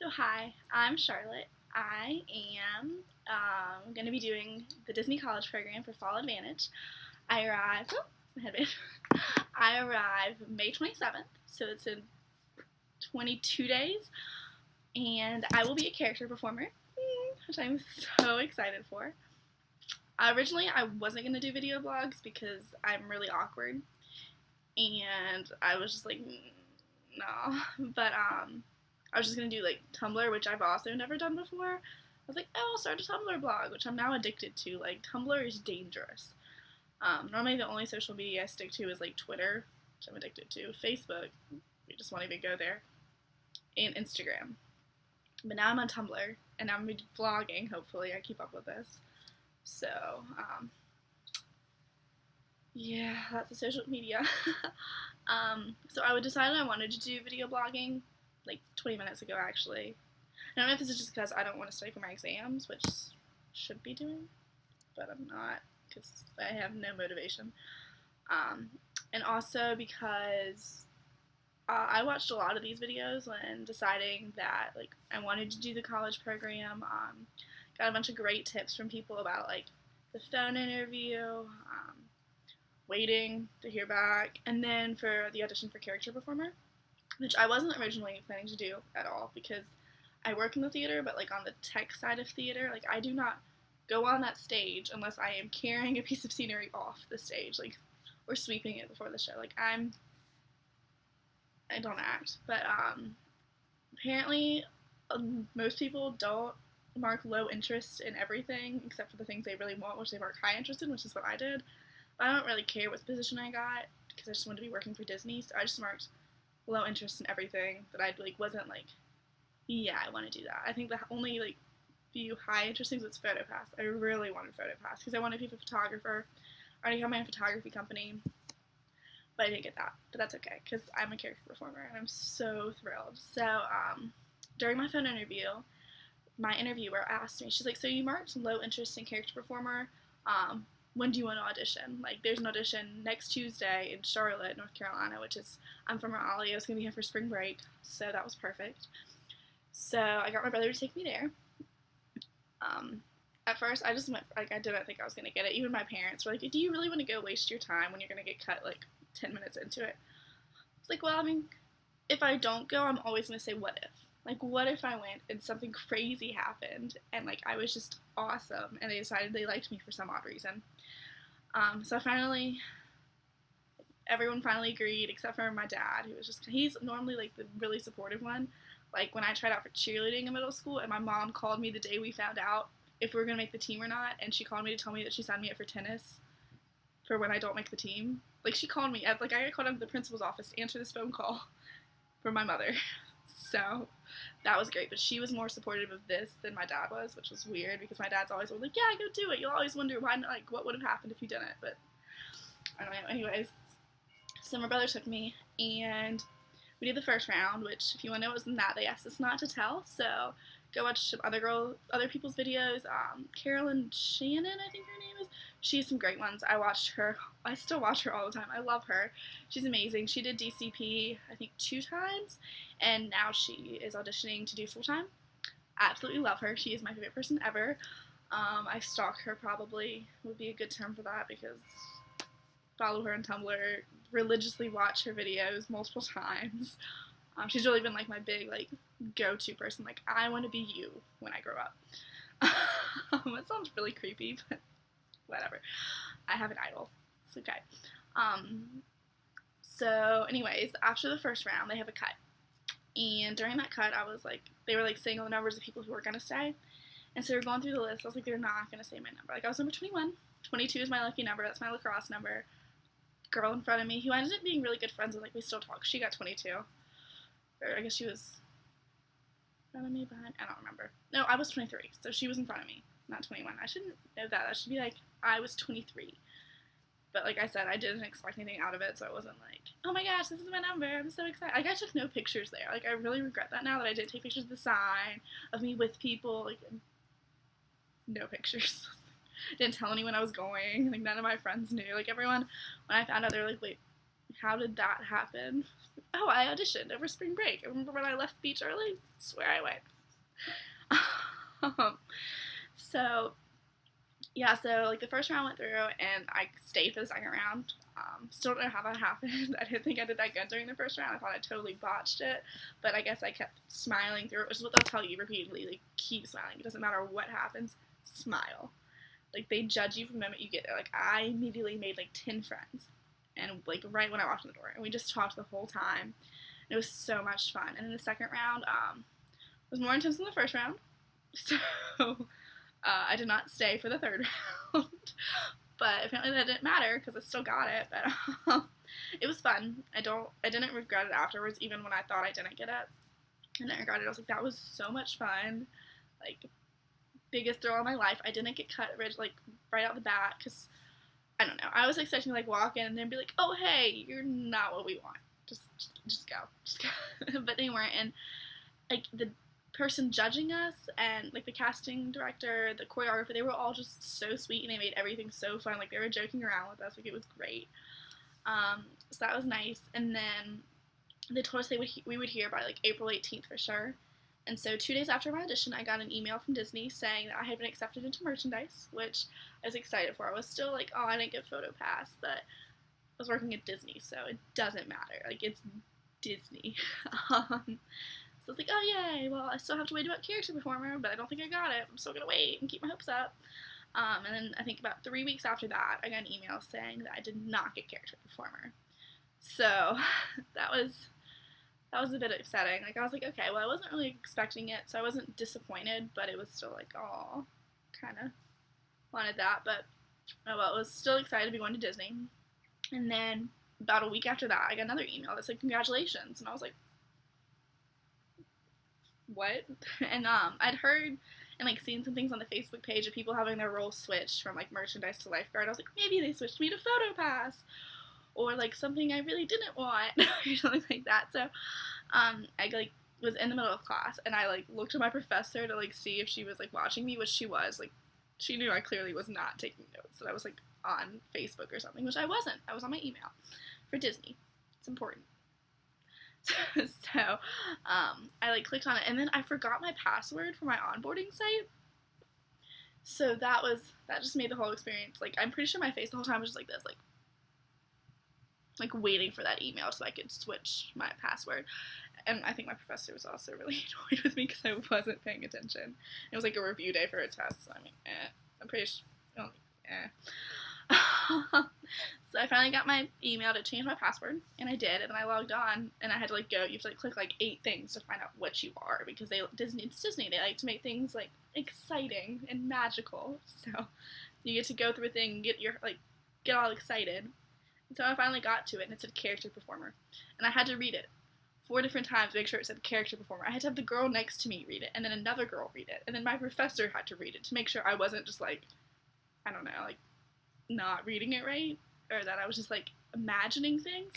So hi, I'm Charlotte. I am going to be doing the Disney College program for Fall Advantage. I arrive, my headband. I arrive May 27th, so it's in 22 days, and I will be a character performer, which I'm so excited for. Originally, I wasn't going to do video blogs because I'm really awkward, and I was just like, no, but I was just gonna do like Tumblr, which I've also never done before. I was like, oh, I'll start a Tumblr blog, which I'm now addicted to. Like, Tumblr is dangerous. Normally the only social media I stick to is like Twitter, which I'm addicted to. Facebook, we just won't even go there. And Instagram. But now I'm on Tumblr, and I'm gonna be vlogging, hopefully I keep up with this. So, yeah, that's the social media. So I decided I wanted to do video blogging like 20 minutes ago, actually. I don't know if this is just because I don't want to study for my exams, which I should be doing, but I'm not because I have no motivation. And also because I watched a lot of these videos when deciding that like I wanted to do the college program. Got a bunch of great tips from people about like the phone interview, waiting to hear back, and then for the audition for character performer, which I wasn't originally planning to do at all because I work in the theater, but like on the tech side of theater, like I do not go on that stage unless I am carrying a piece of scenery off the stage, like, or sweeping it before the show. Like I don't act, but apparently most people don't mark low interest in everything except for the things they really want, which they mark high interest in, which is what I did. But I don't really care what position I got because I just wanted to be working for Disney, so I just marked low interest in everything that I like wasn't like, yeah, I want to do that. I think the only like few high interest things was PhotoPass. I really wanted PhotoPass because I wanted to be a photographer. I already have my own photography company, but I didn't get that. But that's okay because I'm a character performer and I'm so thrilled. So during my phone interview, my interviewer asked me, she's like, so you marked low interest in character performer. When do you want to audition? Like, there's an audition next Tuesday in Charlotte, North Carolina, which is, I'm from Raleigh. I was going to be here for spring break, so that was perfect. So I got my brother to take me there. At first, I just went, like, I didn't think I was going to get it. Even my parents were like, do you really want to go waste your time when you're going to get cut, like, 10 minutes into it? It's like, well, I mean, if I don't go, I'm always going to say, what if? Like, what if I went and something crazy happened and, like, I was just awesome and they decided they liked me for some odd reason. So everyone finally agreed except for my dad, who was just, he's normally, like, the really supportive one. Like, when I tried out for cheerleading in middle school and my mom called me the day we found out if we were going to make the team or not, and she called me to tell me that she signed me up for tennis for when I don't make the team. Like, she called me, I got called up to the principal's office to answer this phone call from my mother. So that was great, but she was more supportive of this than my dad was, which was weird because my dad's always like, yeah, go do it. You'll always wonder why, like, what would have happened if you didn't, but I don't know. Anyways, so my brother took me, and we did the first round, which, if you want to know what was in that, they asked us not to tell, so go watch some other people's videos. Carolyn Shannon, I think her name is. She has some great ones. I still watch her all the time. I love her. She's amazing. She did DCP, I think, 2 times, and now she is auditioning to do full-time. I absolutely love her. She is my favorite person ever. I stalk her, probably would be a good term for that, because follow her on Tumblr, religiously watch her videos multiple times. She's really been like my big like go-to person. Like, I want to be you when I grow up. That sounds really creepy, but whatever. I have an idol. It's okay. So anyways, after the first round, they have a cut. And during that cut, I was like, they were like saying all the numbers of people who were going to stay. And so we were going through the list. I was like, they're not going to say my number. Like, I was number 21. 22 is my lucky number. That's my lacrosse number. Girl in front of me, who I ended up being really good friends with, like, we still talk. She got 22. Or I guess she was in front of me, behind, I don't remember. No, I was 23, so she was in front of me, not 21. I shouldn't know that. I should be like, I was 23. But like I said, I didn't expect anything out of it, so it wasn't like, oh my gosh, this is my number, I'm so excited. Like, I took no pictures there. Like, I really regret that now that I didn't take pictures of the sign, of me with people. Like, no pictures. Didn't tell anyone I was going. Like, none of my friends knew. Like, everyone, when I found out, they were like, wait, how did that happen? Oh, I auditioned over spring break. I remember when I left the beach early? I swear I went. um, so yeah, so like the first round went through and I stayed for the second round. Still don't know how that happened. I didn't think I did that good during the first round. I thought I totally botched it, but I guess I kept smiling through it, which is what they'll tell you repeatedly. Like, keep smiling. It doesn't matter what happens. Smile. Like, they judge you from the moment you get there. Like, I immediately made like 10 friends, and like right when I walked in the door, and we just talked the whole time. It was so much fun. And in the second round, was more intense than the first round. So I did not stay for the third round, but apparently that didn't matter because I still got it. But it was fun. I didn't regret it afterwards, even when I thought I didn't get it. I didn't regret it. I was like, that was so much fun. Like, biggest thrill of my life. I didn't get cut like right out the bat because I don't know. I was expecting to like walk in and then be like, oh hey, you're not what we want. Just go. But they weren't. And like the person judging us and like the casting director, the choreographer, they were all just so sweet and they made everything so fun. Like they were joking around with us. Like it was great. So that was nice. And then they told us we would hear by like April 18th for sure. And so 2 days after my audition, I got an email from Disney saying that I had been accepted into merchandise, which I was excited for. I was still like, oh, I didn't get photo pass, but I was working at Disney, so it doesn't matter. Like, it's Disney. So I was like, oh, yay. Well, I still have to wait about character performer, but I don't think I got it. I'm still going to wait and keep my hopes up. And then I think about 3 weeks after that, I got an email saying that I did not get character performer. So that was a bit upsetting. Like, I was like, okay, well, I wasn't really expecting it, so I wasn't disappointed, but it was still like, oh, kind of wanted that. But, oh well, I was still excited to be going to Disney. And then about a week after that, I got another email that said, congratulations. And I was like, what? And I'd heard and like seen some things on the Facebook page of people having their roles switched from like merchandise to lifeguard. I was like, maybe they switched me to photo pass, or like something I really didn't want, or something like that. So I like was in the middle of class and I like looked at my professor to like see if she was like watching me, which she was. Like, she knew I clarly was not taking notes, that I was like on Facebook or something, which I wasn't. I was on my email for Disney. It's important. So I like clicked on it and then I forgot my password for my onboarding site. So that just made the whole experience, like, I'm pretty sure my face the whole time was just like this, like waiting for that email so I could switch my password. And I think my professor was also really annoyed with me because I wasn't paying attention. It was like a review day for a test, so I mean, I'm pretty sure, So I finally got my email to change my password, and I did, and then I logged on, and I had to like go, you have to like click like 8 things to find out what you are, because it's Disney, they like to make things like exciting and magical, so you get to go through a thing, get all excited. And so I finally got to it, and it said character performer, and I had to read it 4 different times to make sure it said character performer. I had to have the girl next to me read it, and then another girl read it, and then my professor had to read it to make sure I wasn't just like, I don't know, like not reading it right, or that I was just like imagining things.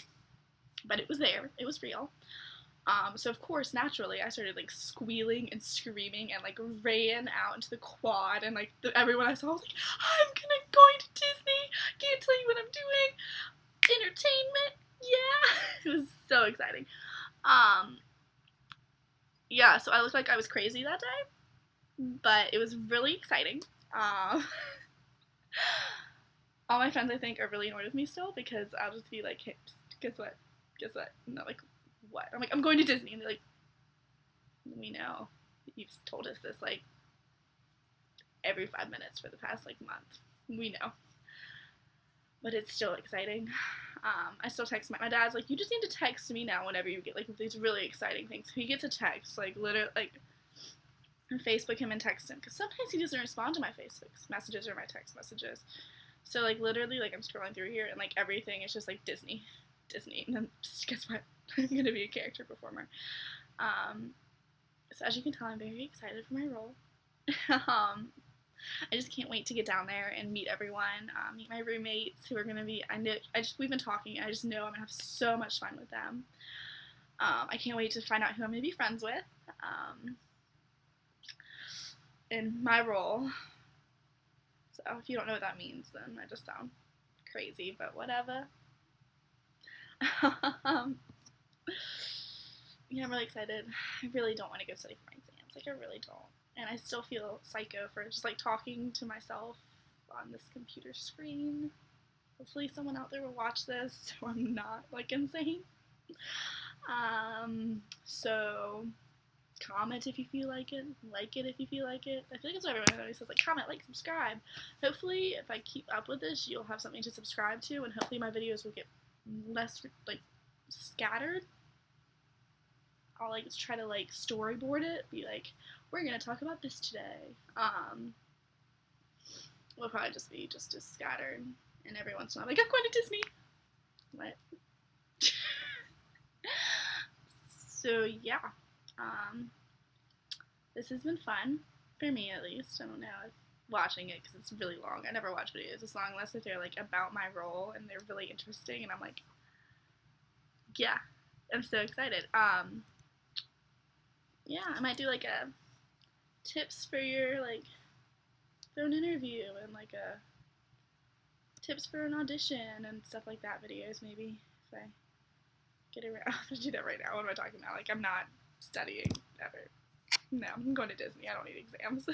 But it was there, it was real. So of course, naturally, I started like squealing and screaming and like ran out into the quad, and like everyone I saw was like, I'm going to Disney, can't tell you what I'm doing, entertainment, yeah. It was so exciting. Yeah, so I looked like I was crazy that day, but it was really exciting. All my friends, I think, are really annoyed with me still, because I'll just be like, hey, guess what? And they're like, what? I'm like, I'm going to Disney. And they're like, we know. You've told us this, like, every 5 minutes for the past, like, month. We know. But it's still exciting. I still text my dad's like, you just need to text me now whenever you get, like, these really exciting things. He gets a text, like, literally, like, Facebook him and text him, because sometimes he doesn't respond to my Facebook messages or my text messages. So, like, literally, like, I'm scrolling through here, and, like, everything is just, like, Disney, and then, guess what, I'm gonna be a character performer. So as you can tell, I'm very excited for my role. I just can't wait to get down there and meet everyone, meet my roommates who are gonna be, we've been talking, and I just know I'm gonna have so much fun with them. I can't wait to find out who I'm gonna be friends with, in my role. So if you don't know what that means, then I just sound crazy, but whatever. Yeah, I'm really excited. I really don't want to go study for my exams. exams. Like, I really don't. And I still feel psycho for just, like, talking to myself on this computer screen. Hopefully someone out there will watch this so I'm not, like, insane. So comment if you feel like it if you feel like it. I feel like that's what everyone always says, like, comment, like, subscribe. Hopefully if I keep up with this, you'll have something to subscribe to, and hopefully my videos will get less, like, scattered. I'll, like, try to, like, storyboard it, be like, we're gonna talk about this today. Will probably just be just as scattered, and every once in a while, like, I'm going to Disney. What? So yeah, this has been fun, for me at least. I don't know if watching it, because it's really long. I never watch videos this long unless if they're, like, about my role and they're really interesting, and I'm like, yeah, I'm so excited. Yeah, I might do, like, a tips for your, like, for an interview, and, like, a tips for an audition and stuff like that videos, maybe, if I get around. I'm gonna do that right now. What am I talking about? Like, I'm not studying ever. No, I'm going to Disney. I don't need exams.